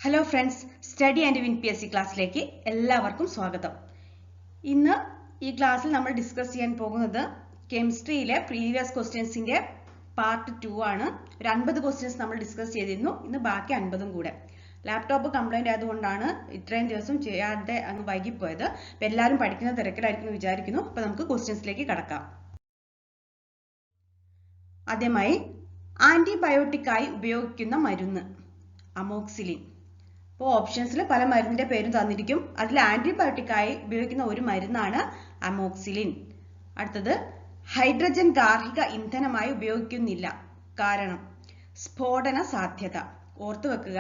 Hello friends, study and win PSC ക്ലാസ്സിലേക്ക് എല്ലാവർക്കും സ്വാഗതം. ഇന്ന് ഈ ക്ലാസ്സിൽ നമ്മൾ ഡിസ്കസ് ചെയ്യാൻ പോകുന്നത് കെമിസ്ട്രിയിലെ പ്രീവിയസ് ക്വസ്റ്റ്യൻസിന്റെ പാർട്ട് 2 ആണ്. ഒരു 50 ക്വസ്റ്റ്യൻസ് നമ്മൾ ഡിസ്കസ് ചെയ്തിരുന്നു. ഇന്ന് ബാക്കി 50ഉം കൂടെ. ലാപ്ടോപ്പ് കംപ്ലൈന്റ് ആയതുകൊണ്ടാണ് ഇത്രയും ദിവസം ചെയ്യാതെ അങ്ങ് വൈകിപ്പോയത്. അപ്പം എല്ലാവരും പഠിക്കുന്ന തിരക്കിലായിരിക്കും വിചാരിക്കുന്നു. അപ്പം നമുക്ക് ക്വസ്റ്റ്യൻസിലേക്ക് കടക്കാം. ആദ്യമായി ആന്റിബയോട്ടിക്കായി ഉപയോഗിക്കുന്ന മരുന്ന് അമോക്സിലിൻ. അപ്പോൾ ഓപ്ഷൻസിൽ പല മരുന്നിന്റെ പേരും തന്നിരിക്കും. അതിൽ ആന്റിബയോട്ടിക്കായി ഉപയോഗിക്കുന്ന ഒരു മരുന്നാണ് അമോക്സിലിൻ. അടുത്തത് ഹൈഡ്രജൻ ഗാർഹിക ഇന്ധനമായി ഉപയോഗിക്കുന്നില്ല. കാരണം സ്ഫോടന സാധ്യത. ഓർത്തു വെക്കുക,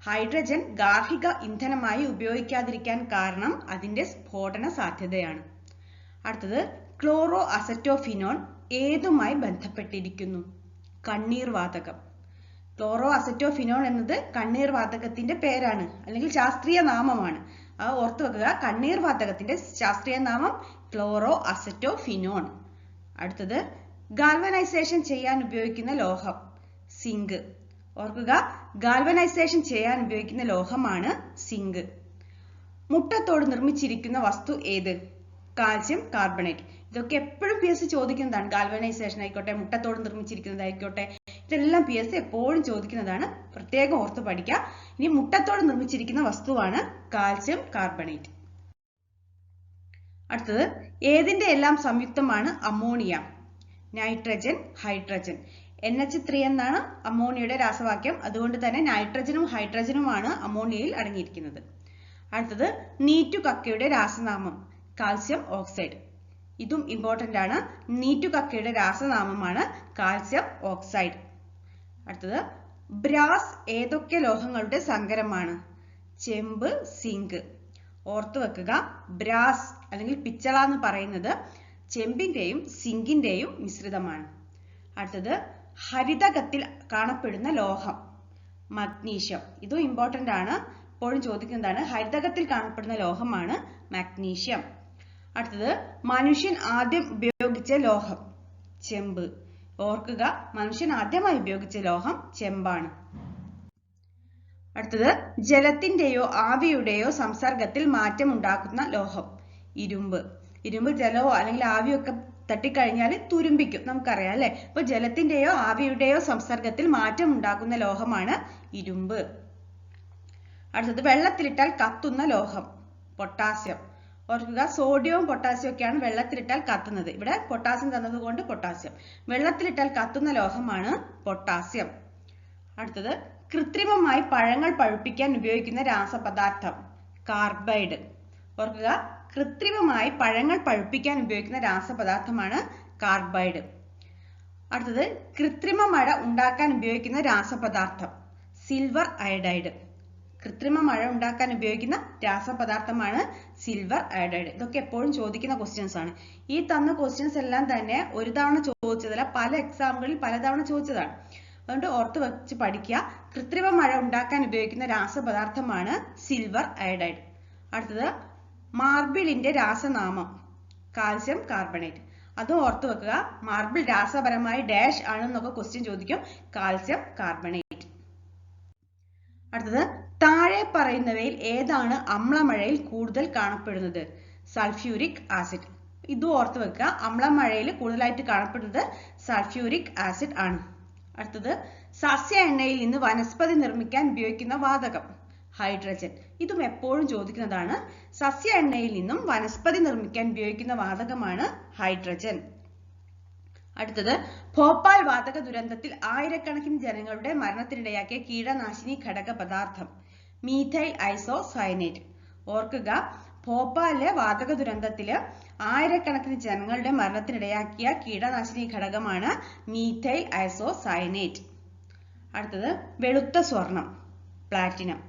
ഹൈഡ്രജൻ ഗാർഹിക ഇന്ധനമായി ഉപയോഗിക്കാതിരിക്കാൻ കാരണം അതിന്റെ സ്ഫോടന സാധ്യതയാണ്. അടുത്തത് ക്ലോറോ അസറ്റോഫിനോൺ ഏതുമായി ബന്ധപ്പെട്ടിരിക്കുന്നു? കണ്ണീർ വാതകം. ക്ലോറോ അസറ്റോഫിനോൺ എന്നത് കണ്ണീർ വാതകത്തിന്റെ പേരാണ്, അല്ലെങ്കിൽ ശാസ്ത്രീയ നാമമാണ്. അത് ഓർത്തു വെക്കുക, കണ്ണീർ വാതകത്തിന്റെ ശാസ്ത്രീയ നാമം ക്ലോറോ അസറ്റോഫിനോൺ. അടുത്തത് ഗാൽവനൈസേഷൻ ചെയ്യാൻ ഉപയോഗിക്കുന്ന ലോഹം സിങ്ക്. ഓർക്കുക, ഗാൽവനൈസേഷൻ ചെയ്യാൻ ഉപയോഗിക്കുന്ന ലോഹമാണ് സിങ്ക്. മുട്ടത്തോട് നിർമ്മിച്ചിരിക്കുന്ന വസ്തു ഏത്? Calcium carbonate. ഇതൊക്കെ എപ്പോഴും PSC ചോദിക്കുന്നതാണ്. ഗാൽവനൈസേഷൻ ആയിക്കോട്ടെ, മുട്ടത്തോട് നിർമ്മിച്ചിരിക്കുന്നതായിക്കോട്ടെ, ഇതെല്ലാം PSC എപ്പോഴും ചോദിക്കുന്നതാണ്. പ്രത്യേകം ഓർത്ത് പഠിക്കുക. ഇനി മുട്ടത്തോട് നിർമ്മിച്ചിരിക്കുന്ന വസ്തുവാണ് കാൽസ്യം കാർബണേറ്റ്. അടുത്തത് ഏതിന്റെ എല്ലാം സംയുക്തമാണ് അമോണിയ? Nitrogen, hydrogen. NH3 എന്നാണ് അമോണിയയുടെ രാസവാക്യം. അതുകൊണ്ട് തന്നെ നൈട്രജനും ഹൈഡ്രജനുമാണ് അമോണിയയിൽ അടങ്ങിയിരിക്കുന്നത്. അടുത്തത് നീറ്റുകക്കയുടെ രാസനാമം കാൽസ്യം ഓക്സൈഡ്. ഇതും ഇമ്പോർട്ടന്റ് ആണ്. നീറ്റുകക്കയുടെ രാസനാമമാണ് കാൽസ്യം ഓക്സൈഡ്. അടുത്തത് ബ്രാസ് ഏതൊക്കെ ലോഹങ്ങളുടെ സങ്കരമാണ്? ചെമ്പ്, സിങ്ക്. ഓർത്തു വെക്കുക, ബ്രാസ് അല്ലെങ്കിൽ പിച്ചള എന്ന് പറയുന്നത് ചെമ്പിന്റെയും സിങ്കിന്റെയും മിശ്രിതമാണ്. അടുത്തത് ഹരിതകത്തിൽ കാണപ്പെടുന്ന ലോഹം മഗ്നീഷ്യം. ഇതും ഇമ്പോർട്ടന്റ് ആണ്, എപ്പോഴും ചോദിക്കുന്നതാണ്. ഹരിതകത്തിൽ കാണപ്പെടുന്ന ലോഹമാണ് മഗ്നീഷ്യം. അടുത്തത് മനുഷ്യൻ ആദ്യം ഉപയോഗിച്ച ലോഹം ചെമ്പ്. ഓർക്കുക, മനുഷ്യൻ ആദ്യമായി ഉപയോഗിച്ച ലോഹം ചെമ്പാണ്. അടുത്തത് ജലത്തിന്റെയോ ആവിയുടെയോ സംസർഗത്തിൽ മാറ്റം ഉണ്ടാക്കുന്ന ലോഹം ഇരുമ്പ്. ഇരുമ്പ് ജലമോ അല്ലെങ്കിൽ ആവിയോ ഒക്കെ തട്ടിക്കഴിഞ്ഞാൽ തുരുമ്പിക്കും, നമുക്കറിയാം അല്ലെ. അപ്പൊ ജലത്തിന്റെയോ ആവിയുടെയോ സംസർഗത്തിൽ മാറ്റം ഉണ്ടാക്കുന്ന ലോഹമാണ് ഇരുമ്പ്. അടുത്തത് വെള്ളത്തിലിട്ടാൽ കത്തുന്ന ലോഹം പൊട്ടാസ്യം. ഓർക്കുക, സോഡിയവും പൊട്ടാസ്യം ഒക്കെയാണ് വെള്ളത്തിലിട്ടാൽ കത്തുന്നത്. ഇവിടെ പൊട്ടാസ്യം തന്നത് കൊണ്ട് പൊട്ടാസ്യം. വെള്ളത്തിലിട്ടാൽ കത്തുന്ന ലോഹമാണ് പൊട്ടാസ്യം. അടുത്തത് കൃത്രിമമായി പഴങ്ങൾ പഴുപ്പിക്കാൻ ഉപയോഗിക്കുന്ന രാസപദാർത്ഥം കാർബൈഡ്. ഓർക്കുക, കൃത്രിമമായി പഴങ്ങൾ പഴുപ്പിക്കാൻ ഉപയോഗിക്കുന്ന രാസപദാർത്ഥമാണ് കാർബൈഡ്. അടുത്തത് കൃത്രിമ മഴ ഉണ്ടാക്കാൻ ഉപയോഗിക്കുന്ന രാസപദാർത്ഥം സിൽവർ അയഡൈഡ്. കൃത്രിമ മഴ ഉണ്ടാക്കാൻ ഉപയോഗിക്കുന്ന രാസപദാർത്ഥമാണ് സിൽവർ അയഡൈഡ്. ഇതൊക്കെ എപ്പോഴും ചോദിക്കുന്ന ക്വസ്റ്റ്യൻസ് ആണ്. ഈ തന്ന ക്വസ്റ്റ്യൻസ് എല്ലാം തന്നെ ഒരു തവണ ചോദിച്ചതല്ല, പല എക്സാമുകളിൽ പലതവണ ചോദിച്ചതാണ്. അതുകൊണ്ട് ഓർത്ത് വെച്ച് പഠിക്കുക. കൃത്രിമ മഴ ഉണ്ടാക്കാൻ ഉപയോഗിക്കുന്ന രാസപദാർത്ഥമാണ് സിൽവർ അയഡൈഡ്. അടുത്തത് മാർബിളിന്റെ രാസനാമം കാൽസ്യം കാർബണേറ്റ്. അതും ഓർത്ത് വെക്കുക. മാർബിൾ രാസപരമായി ഡാഷ് ആണെന്നൊക്കെ ക്വസ്റ്റ്യൻ ചോദിക്കും. Calcium carbonate. അടുത്തത് താഴെ പറയുന്നവയിൽ ഏതാണ് അമ്ലമഴയിൽ കൂടുതൽ കാണപ്പെടുന്നത്? Sulphuric acid. ഇതും ഓർത്ത് വെക്കുക. അമ്ലമഴയിൽ കൂടുതലായിട്ട് കാണപ്പെടുന്നത് സൾഫ്യൂരിക് ആസിഡ് ആണ്. അടുത്തത് സസ്യ എണ്ണയിൽ നിന്ന് വനസ്പതി നിർമ്മിക്കാൻ ഉപയോഗിക്കുന്ന വാതകം ഹൈഡ്രജൻ. ഇതും എപ്പോഴും ചോദിക്കുന്നതാണ്. സസ്യ എണ്ണയിൽ നിന്നും വനസ്പതി നിർമ്മിക്കാൻ ഉപയോഗിക്കുന്ന വാതകമാണ് ഹൈഡ്രജൻ. അടുത്തത് ഭോപ്പാൽ വാതക ദുരന്തത്തിൽ ആയിരക്കണക്കിന് ജനങ്ങളുടെ മരണത്തിനിടയാക്കിയ കീടനാശിനി ഘടക പദാർത്ഥം മീഥൈൽ ഐസോസയനേറ്റ്. ഓർക്കുക, ഭോപ്പാലിലെ വാതക ദുരന്തത്തില് ആയിരക്കണക്കിന് ജനങ്ങളുടെ മരണത്തിനിടയാക്കിയ കീടനാശിനി ഘടകമാണ് മീഥൈൽ ഐസോസയനേറ്റ്. അടുത്തത് വെളുത്ത സ്വർണം പ്ലാറ്റിനം.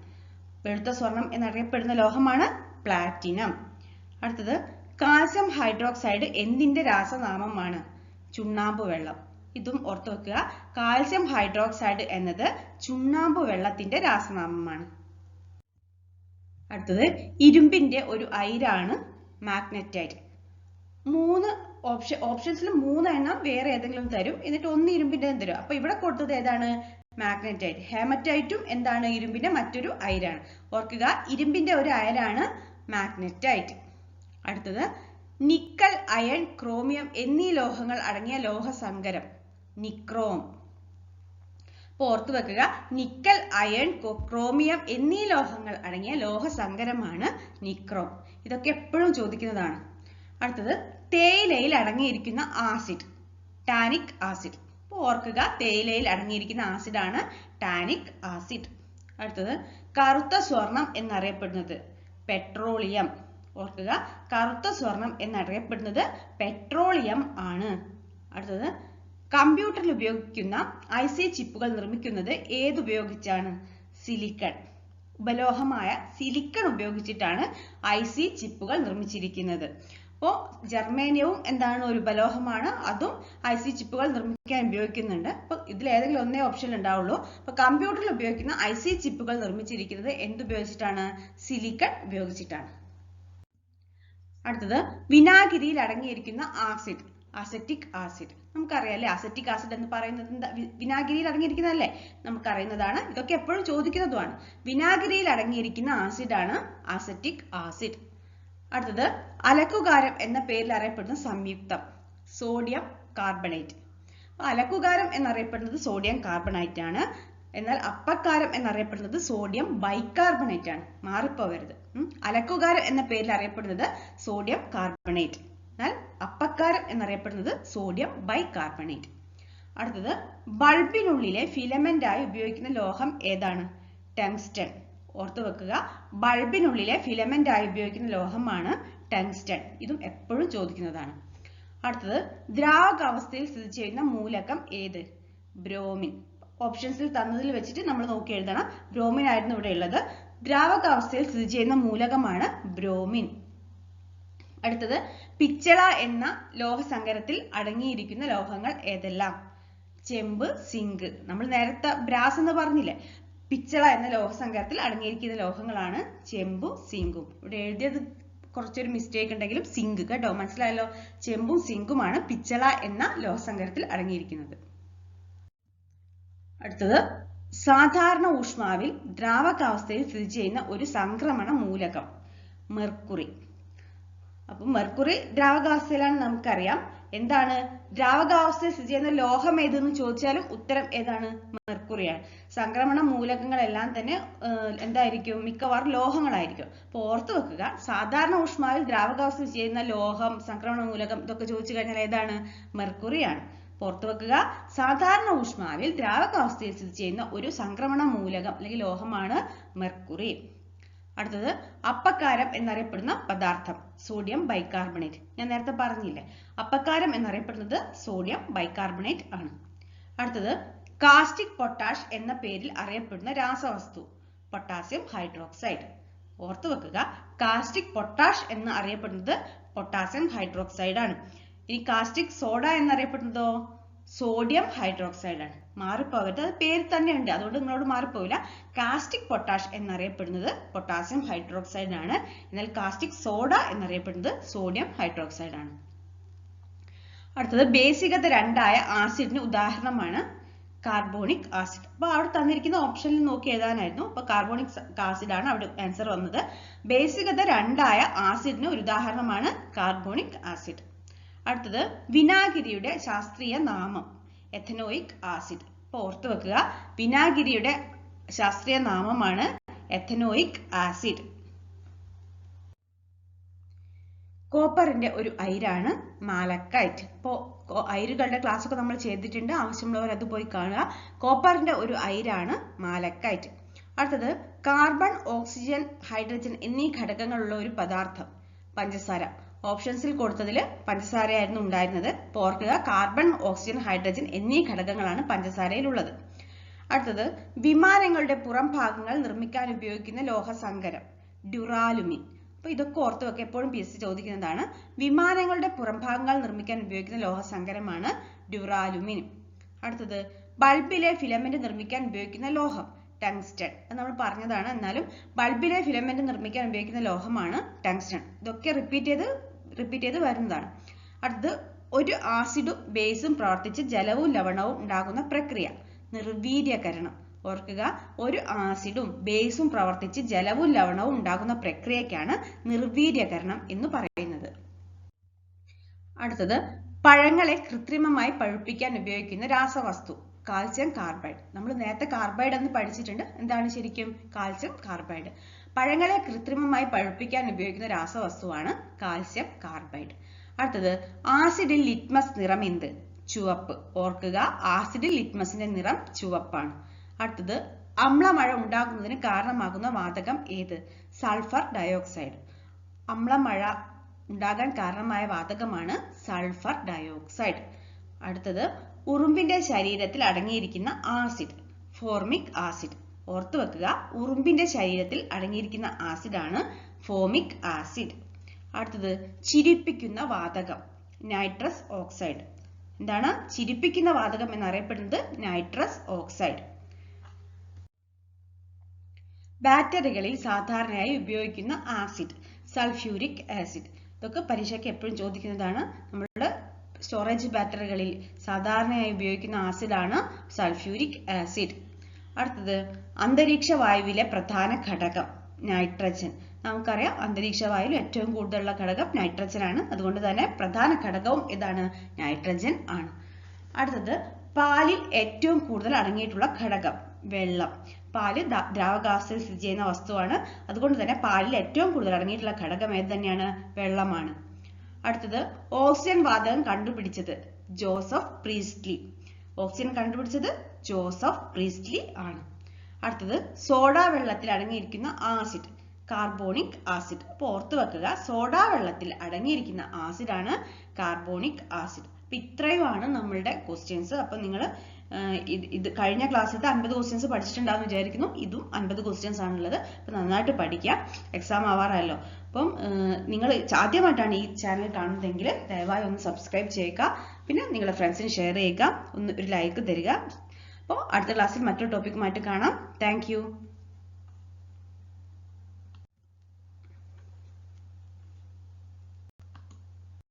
വെളുത്ത സ്വർണം എന്നറിയപ്പെടുന്ന ലോഹമാണ് പ്ലാറ്റിനം. അടുത്തത് കാൽസ്യം ഹൈഡ്രോക്സൈഡ് എന്തിന്റെ രാസനാമമാണ്? ചുണ്ണാമ്പ് വെള്ളം. ഇതും ഓർത്തു വെക്കുക. കാൽസ്യം ഹൈഡ്രോക്സൈഡ് എന്നത് ചുണ്ണാമ്പ് വെള്ളത്തിന്റെ രാസനാമമാണ്. അടുത്തത് ഇരുമ്പിന്റെ ഒരു അയിരാണ് മാഗ്നറ്റൈറ്റ്. ഓപ്ഷൻസിൽ 3 എണ്ണം വേറെ ഏതെങ്കിലും തരും, എന്നിട്ട് 1 ഇരുമ്പിന്റെ തരും. അപ്പൊ ഇവിടെ കൊടുത്തത് ഏതാണ്? മാഗ്നറ്റൈറ്റ്. ഹേമറ്റൈറ്റും എന്താണ്? ഇരുമ്പിന്റെ മറ്റൊരു അയിരാണ്. ഓർക്കുക, ഇരുമ്പിന്റെ ഒരു അയരാണ് മാഗ്നറ്റൈറ്റ്. അടുത്തത് നിക്കൽ, അയൺ, ക്രോമിയം എന്നീ ലോഹങ്ങൾ അടങ്ങിയ ലോഹസങ്കരം നിക്രോം. അപ്പോൾ ഓർത്തു വെക്കുക, നിക്കൽ, അയൺ, ക്രോമിയം എന്നീ ലോഹങ്ങൾ അടങ്ങിയ ലോഹസങ്കരമാണ് നിക്രോം. ഇതൊക്കെ എപ്പോഴും ചോദിക്കുന്നതാണ്. അടുത്തത് തേയിലയിൽ അടങ്ങിയിരിക്കുന്ന ആസിഡ് ടാനിക് ആസിഡ്. അപ്പോൾ ഓർക്കുക, തേയിലയിൽ അടങ്ങിയിരിക്കുന്ന ആസിഡാണ് ടാനിക് ആസിഡ്. അടുത്തത് കറുത്ത സ്വർണം എന്നറിയപ്പെടുന്നത് പെട്രോളിയം. ഓർക്കുക, കറുത്ത സ്വർണം എന്നറിയപ്പെടുന്നത് പെട്രോളിയം ആണ്. അടുത്തത് കമ്പ്യൂട്ടറിൽ ഉപയോഗിക്കുന്ന IC ചിപ്പുകൾ നിർമ്മിക്കുന്നത് ഏതുപയോഗിച്ചാണ്? സിലിക്കൺ. ഉപലോഹമായ സിലിക്കൺ ഉപയോഗിച്ചിട്ടാണ് IC ചിപ്പുകൾ നിർമ്മിച്ചിരിക്കുന്നത്. അപ്പോൾ ജർമേനിയവും എന്താണ്? ഒരു ഉപലോഹമാണ്. അതും IC ചിപ്പുകൾ നിർമ്മിക്കാൻ ഉപയോഗിക്കുന്നുണ്ട്. അപ്പോൾ ഇതിൽ ഏതെങ്കിലും ഒന്നേ ഓപ്ഷൻ ഉണ്ടാവുള്ളൂ. അപ്പോൾ കമ്പ്യൂട്ടറിൽ ഉപയോഗിക്കുന്ന IC ചിപ്പുകൾ നിർമ്മിച്ചിരിക്കുന്നത് എന്തുപയോഗിച്ചിട്ടാണ്? സിലിക്കൺ ഉപയോഗിച്ചിട്ടാണ്. അടുത്തത് വിനാഗിരിയിൽ അടങ്ങിയിരിക്കുന്ന ആസിഡ് അസറ്റിക് ആസിഡ്. നമുക്കറിയാം അല്ലേ, അസറ്റിക് ആസിഡ് എന്ന് പറയുന്നത് എന്താ? വിനാഗിരിയിൽ അടങ്ങിയിരിക്കുന്നതല്ലേ, നമുക്കറിയുന്നതാണ്. ഇതൊക്കെ എപ്പോഴും ചോദിക്കുന്നതുമാണ്. വിനാഗിരിയിൽ അടങ്ങിയിരിക്കുന്ന ആസിഡാണ് അസറ്റിക് ആസിഡ്. അടുത്തത് അലക്കുകാരം എന്ന പേരിൽ അറിയപ്പെടുന്ന സംയുക്തം സോഡിയം കാർബണേറ്റ്. അലക്കുകാരം എന്നറിയപ്പെടുന്നത് സോഡിയം കാർബണേറ്റ് ആണ്. എന്നാൽ അപ്പക്കാരം എന്നറിയപ്പെടുന്നത് സോഡിയം ബൈകാർബണേറ്റ് ആണ്. മാറിപ്പോവരുത്. അലക്കുകാരം എന്ന പേരിൽ അറിയപ്പെടുന്നത് സോഡിയം കാർബണേറ്റ്, എന്നാൽ അപ്പക്കാരം എന്നറിയപ്പെടുന്നത് സോഡിയം ബൈകാർബണേറ്റ്. അടുത്തത് ബൾബിനുള്ളിലെ ഫിലമെന്റ് ആയി ഉപയോഗിക്കുന്ന ലോഹം ഏതാണ്? ടങ്സ്റ്റൺ. ഓർത്തു വെക്കുക, ബൾബിനുള്ളിലെ ഫിലമെന്റ് ആയി ഉപയോഗിക്കുന്ന ലോഹമാണ് ടങ്സ്റ്റൺ. ഇതും എപ്പോഴും ചോദിക്കുന്നതാണ്. അടുത്തത് ദ്രാവകാവസ്ഥയിൽ സ്ഥിതി ചെയ്യുന്ന മൂലകം ഏത്? ബ്രോമിൻ. ഓപ്ഷൻസിൽ തന്നതിൽ വെച്ചിട്ട് നമ്മൾ നോക്കി എഴുതണം. ബ്രോമിൻ ആയിരുന്നു ഇവിടെ ഉള്ളത്. ദ്രാവകാവസ്ഥയിൽ സ്ഥിതി ചെയ്യുന്ന മൂലകമാണ് ബ്രോമിൻ. അടുത്തത് പിച്ചള എന്ന ലോഹസങ്കരത്തിൽ അടങ്ങിയിരിക്കുന്ന ലോഹങ്ങൾ ഏതെല്ലാം? ചെമ്പ്, സിങ്ക്. നമ്മൾ നേരത്തെ ബ്രാസ് എന്ന് പറഞ്ഞില്ലേ, പിച്ചള എന്ന ലോഹസങ്കരത്തിൽ അടങ്ങിയിരിക്കുന്ന ലോഹങ്ങളാണ് ചെമ്പും സിങ്കും. ഇവിടെ എഴുതിയത് കുറച്ചൊരു മിസ്റ്റേക്ക് ഉണ്ടെങ്കിലും സിങ്ക് കേട്ടോ, മനസ്സിലായല്ലോ. ചെമ്പും സിങ്കുമാണ് പിച്ചള എന്ന ലോഹസങ്കരത്തിൽ അടങ്ങിയിരിക്കുന്നത്. അടുത്തത് സാധാരണ ഊഷ്മാവിൽ ദ്രാവകാവസ്ഥയിൽ സ്ഥിതി ചെയ്യുന്ന ഒരു സംക്രമണ മൂലകം മെർക്കുറി. അപ്പൊ മെർക്കുറി ദ്രാവകാവസ്ഥയിലാണ്, നമുക്കറിയാം. എന്താണ് ദ്രാവകാവസ്ഥയിൽ സ്ഥിതി ചെയ്യുന്ന ലോഹം ഏതെന്ന് ചോദിച്ചാലും ഉത്തരം ഏതാണ്? മെർക്കുറിയാണ്. സംക്രമണ മൂലകങ്ങളെല്ലാം തന്നെ എന്തായിരിക്കും? മിക്കവാറും ലോഹങ്ങളായിരിക്കും. അപ്പൊ ഓർത്തു വെക്കുക, സാധാരണ ഊഷ്മാവിൽ ദ്രാവകാവസ്ഥയിൽ സ്ഥിതി ചെയ്യുന്ന ലോഹം, സംക്രമണ മൂലകം ഇതൊക്കെ ചോദിച്ചു കഴിഞ്ഞാൽ ഏതാണ്? മെർക്കുറിയാണ്. ഓർത്തു വെക്കുക, സാധാരണ ഊഷ്മാവിൽ ദ്രാവകാവസ്ഥയിൽ സ്ഥിതി ചെയ്യുന്ന ഒരു സംക്രമണ മൂലകം അല്ലെങ്കിൽ ലോഹമാണ് മെർക്കുറി. അടുത്തത് അപ്പക്കാരം എന്നറിയപ്പെടുന്ന പദാർത്ഥം സോഡിയം ബൈകാർബണേറ്റ്. ഞാൻ നേരത്തെ പറഞ്ഞില്ലേ, അപ്പക്കാരം എന്നറിയപ്പെടുന്നത് സോഡിയം ബൈകാർബണേറ്റ് ആണ്. അടുത്തത് കാസ്റ്റിക് പൊട്ടാഷ് എന്ന പേരിൽ അറിയപ്പെടുന്ന രാസവസ്തു പൊട്ടാസ്യം ഹൈഡ്രോക്സൈഡ്. ഓർത്തു വെക്കുക, കാസ്റ്റിക് പൊട്ടാഷ് എന്ന് അറിയപ്പെടുന്നത് പൊട്ടാസ്യം ഹൈഡ്രോക്സൈഡ് ആണ്. ഇനി കാസ്റ്റിക് സോഡ എന്നറിയപ്പെടുന്നതോ സോഡിയം ഹൈഡ്രോക്സൈഡ് ആണ്. മാറിപ്പോകരുത്, അത് പേര് തന്നെ ഉണ്ട്, അതുകൊണ്ട് നിങ്ങളോട് മാറിപ്പോവില്ല. കാസ്റ്റിക് പൊട്ടാഷ് എന്നറിയപ്പെടുന്നത് പൊട്ടാസ്യം ഹൈഡ്രോക്സൈഡ് ആണ്. എന്നാൽ കാസ്റ്റിക് സോഡ എന്നറിയപ്പെടുന്നത് സോഡിയം ഹൈഡ്രോക്സൈഡ് ആണ്. അടുത്തത് ബേസികത 2 ആയ ആസിഡിന് ഉദാഹരണമാണ് കാർബോണിക് ആസിഡ്. അപ്പൊ അവിടെ തന്നിരിക്കുന്ന ഓപ്ഷനിൽ നോക്കി എഴുതാനായിരുന്നു. അപ്പൊ കാർബോണിക് ആസിഡ് ആണ് അവിടെ ആൻസർ വന്നത്. ബേസികത 2 ആയ ആസിഡിന് ഒരു ഉദാഹരണമാണ് കാർബോണിക് ആസിഡ്. അടുത്തത് വിനാഗിരിയുടെ ശാസ്ത്രീയ നാമം എഥനോയിക് ആസിഡ്. അപ്പൊ ഓർത്തു വെക്കുക, വിനാഗിരിയുടെ ശാസ്ത്രീയ നാമമാണ് എഥനോയിക് ആസിഡ്. കോപ്പറിന്റെ ഒരു അയിരാണ് മാലക്കൈറ്റ്. ഇപ്പോൾ അയിരുകളുടെ ക്ലാസ് ഒക്കെ നമ്മൾ ചെയ്തിട്ടുണ്ട്, ആവശ്യമുള്ളവർ അത് പോയി കാണുക. കോപ്പറിന്റെ ഒരു അയിരാണ് മാലക്കൈറ്റ്. അടുത്തത് കാർബൺ, ഓക്സിജൻ, ഹൈഡ്രജൻ എന്നീ ഘടകങ്ങളുള്ള ഒരു പദാർത്ഥം പഞ്ചസാര. ഓപ്ഷൻസിൽ കൊടുത്തതിൽ പഞ്ചസാരയായിരുന്നു ഉണ്ടായിരുന്നത്. അപ്പോൾ ഓർക്കുക, കാർബൺ, ഓക്സിജൻ, ഹൈഡ്രജൻ എന്നീ ഘടകങ്ങളാണ് പഞ്ചസാരയിലുള്ളത്. അടുത്തത് വിമാനങ്ങളുടെ പുറം ഭാഗങ്ങൾ നിർമ്മിക്കാൻ ഉപയോഗിക്കുന്ന ലോഹസങ്കരം ഡ്യൂറാലുമിൻ. അപ്പൊ ഇതൊക്കെ ഓർത്ത് വെക്കുക, എപ്പോഴും PSC ചോദിക്കുന്നതാണ്. വിമാനങ്ങളുടെ പുറംഭാഗങ്ങൾ നിർമ്മിക്കാൻ ഉപയോഗിക്കുന്ന ലോഹസങ്കരമാണ് ഡ്യൂറാലുമിൻ. അടുത്തത് ബൾബിലെ ഫിലമെന്റ് നിർമ്മിക്കാൻ ഉപയോഗിക്കുന്ന ലോഹം ടങ്സ്റ്റൺ. അത് നമ്മൾ പറഞ്ഞതാണ്, എന്നാലും ബൾബിലെ ഫിലമെന്റ് നിർമ്മിക്കാൻ ഉപയോഗിക്കുന്ന ലോഹമാണ് ടങ്സ്റ്റൺ. ഇതൊക്കെ റിപ്പീറ്റ് ചെയ്ത് വരുന്നതാണ്. അടുത്തത് ഒരു ആസിഡും ബേസും പ്രവർത്തിച്ച് ജലവും ലവണവും ഉണ്ടാകുന്ന പ്രക്രിയ നിർവീര്യകരണം. ഓർക്കുക, ഒരു ആസിഡും ബേസും പ്രവർത്തിച്ച് ജലവും ലവണവും ഉണ്ടാകുന്ന പ്രക്രിയക്കാണ് നിർവീര്യകരണം എന്ന് പറയുന്നത്. അടുത്തത് പഴങ്ങളെ കൃത്രിമമായി പഴുപ്പിക്കാൻ ഉപയോഗിക്കുന്ന രാസവസ്തു കാൽസ്യം കാർബൈഡ്. നമ്മൾ നേരത്തെ കാർബൈഡ് എന്ന് പഠിച്ചിട്ടുണ്ട്. എന്താണ് ശരിക്കും? Calcium carbide. പഴങ്ങളെ കൃത്രിമമായി പഴുപ്പിക്കാൻ ഉപയോഗിക്കുന്ന രാസവസ്തുവാണ് കാൽസ്യം കാർബൈഡ്. അടുത്തത് ആസിഡിൽ ലിറ്റ്മസ് നിറം എന്ത്? ചുവപ്പ്. ഓർക്കുക, ആസിഡിൽ ലിറ്റ്മസിന്റെ നിറം ചുവപ്പാണ്. അടുത്തത് അമ്ലമഴ ഉണ്ടാകുന്നതിന് കാരണമാകുന്ന വാതകം ഏത്? Sulphur dioxide. അമ്ലമഴ ഉണ്ടാകാൻ കാരണമായ വാതകമാണ് സൾഫർ ഡയോക്സൈഡ്. അടുത്തത് ഉറുമ്പിന്റെ ശരീരത്തിൽ അടങ്ങിയിരിക്കുന്ന ആസിഡ് ഫോർമിക് ആസിഡ്. ഓർത്തു വെക്കുക, ഉറുമ്പിന്റെ ശരീരത്തിൽ അടങ്ങിയിരിക്കുന്ന ആസിഡാണ് ഫോമിക് ആസിഡ്. അടുത്തത് ചിരിപ്പിക്കുന്ന വാതകം നൈട്രസ് ഓക്സൈഡ്. എന്താണ് ചിരിപ്പിക്കുന്ന വാതകം എന്നറിയപ്പെടുന്നത്? Nitrous oxide. ബാറ്ററികളിൽ സാധാരണയായി ഉപയോഗിക്കുന്ന ആസിഡ് സൾഫ്യൂരിക് ആസിഡ്. ഇതൊക്കെ പരീക്ഷയ്ക്ക് എപ്പോഴും ചോദിക്കുന്നതാണ്. നമ്മളുടെ സ്റ്റോറേജ് ബാറ്ററികളിൽ സാധാരണയായി ഉപയോഗിക്കുന്ന ആസിഡാണ് സൾഫ്യൂരിക് ആസിഡ്. അടുത്തത് അന്തരീക്ഷ വായുവിലെ പ്രധാന ഘടകം നൈട്രജൻ. നമുക്കറിയാം, അന്തരീക്ഷ വായുവിൽ ഏറ്റവും കൂടുതലുള്ള ഘടകം നൈട്രജൻ ആണ്. അതുകൊണ്ട് തന്നെ പ്രധാന ഘടകവും ഇതാണ്, നൈട്രജൻ ആണ്. അടുത്തത് പാലിൽ ഏറ്റവും കൂടുതൽ അടങ്ങിയിട്ടുള്ള ഘടകം വെള്ളം. പാല് ദ്രാവകാവസ്ഥയിൽ സ്ഥിതി ചെയ്യുന്ന വസ്തുവാണ്. അതുകൊണ്ട് തന്നെ പാലിൽ ഏറ്റവും കൂടുതൽ അടങ്ങിയിട്ടുള്ള ഘടകം ഏത് തന്നെയാണ്? വെള്ളമാണ്. അടുത്തത് ഓക്സിജൻ വാതകം കണ്ടുപിടിച്ചത് ജോസഫ് പ്രീസ്റ്റ്ലി. ഓക്സിജൻ കണ്ടുപിടിച്ചത് ജോസഫ് പ്രീസ്റ്റ്ലി ആണ്. അടുത്തത് സോഡാ വെള്ളത്തിൽ അടങ്ങിയിരിക്കുന്ന ആസിഡ് കാർബോണിക് ആസിഡ്. അപ്പോൾ ഓർത്തു വെക്കുക, സോഡാ വെള്ളത്തിൽ അടങ്ങിയിരിക്കുന്ന ആസിഡാണ് കാർബോണിക് ആസിഡ്. അപ്പൊ ഇത്രയുമാണ് നമ്മളുടെ ക്വസ്റ്റ്യൻസ്. അപ്പൊ നിങ്ങൾ ഇത് കഴിഞ്ഞ ക്ലാസ്സിലത്തെ 50 ക്വസ്റ്റ്യൻസ് പഠിച്ചിട്ടുണ്ടാവും വിചാരിക്കുന്നു. ഇതും 50 ക്വസ്റ്റ്യൻസ് ആണുള്ളത്. അപ്പൊ നന്നായിട്ട് പഠിക്കാം, എക്സാം ആവാറല്ലോ. അപ്പം നിങ്ങൾ ആദ്യമായിട്ടാണ് ഈ ചാനൽ കാണുന്നതെങ്കിൽ ദയവായി ഒന്ന് സബ്സ്ക്രൈബ് ചെയ്യുക. പിന്നെ നിങ്ങളുടെ ഫ്രണ്ട്സിന് ഷെയർ ചെയ്യുക, ഒരു ലൈക്ക് തരിക. അപ്പോൾ അടുത്ത ക്ലാസ്സിൽ മറ്റൊരു ടോപ്പിക്കുമായിട്ട് കാണാം. Thank you.